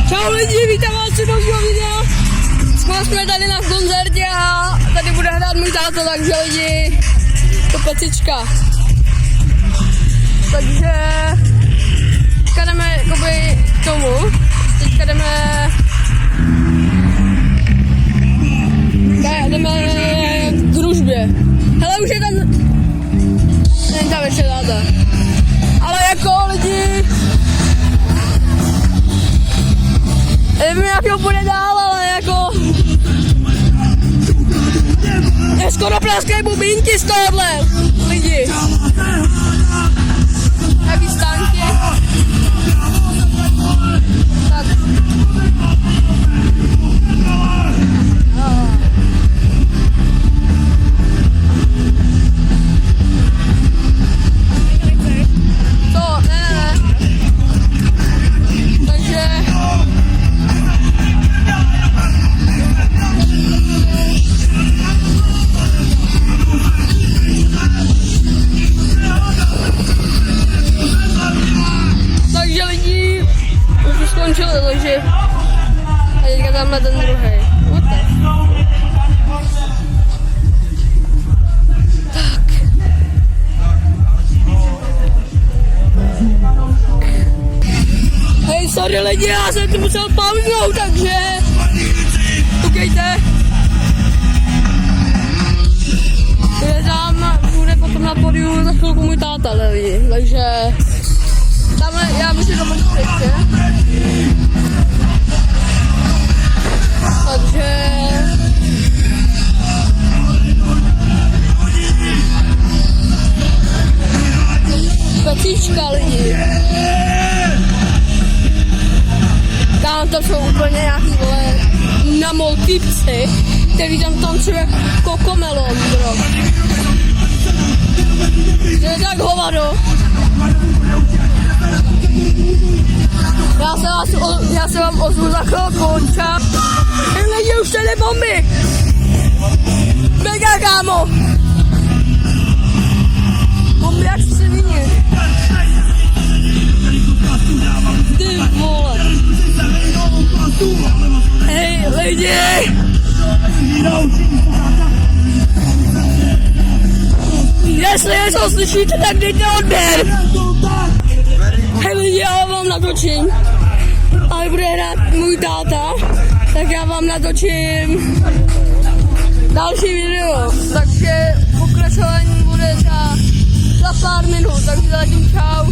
Čau lidi, vítám vás u nového videa. Jsme tady na koncertě a tady bude hrát můj táta, takže lidi, to pecička. Takže teďka jdeme jakoby k tomu, teďka jdeme k družbě. Hele, už je tam, není tam ještě táta. Ale jako lidi, nevím jak to bude dál, ale jako je skoro praskají bubínky z tohohle, lidi. Jaký stánky. Tak. To, ne. Takže lidi už skončili, takže a teďka tamhle ten druhý. Tak. Hej, sorry lidi, já jsem to musel pauznout, takže koukejte. Bude potom na podiu za chvilku můj táta, lidi, takže tamhle, já bych si to mohl ještě. Takže pecička lidi. Tam to jsou úplně nějaký vole namol typci, který tam tancují jako Cocomelon, bro. To je tak hovado. Já se vám ozvu za chvilku, čau. Lidi, už tady bomby. Mega kámo. Bomby jak se vyní. Ty vole. Hej lidi. Jestli něco slyšíte, tak dejte odběr. Hej lidi, já vám natočím, ale bude hrát můj táta, tak já vám natočím další video, takže pokračování bude za pár minut, takže zatím čau.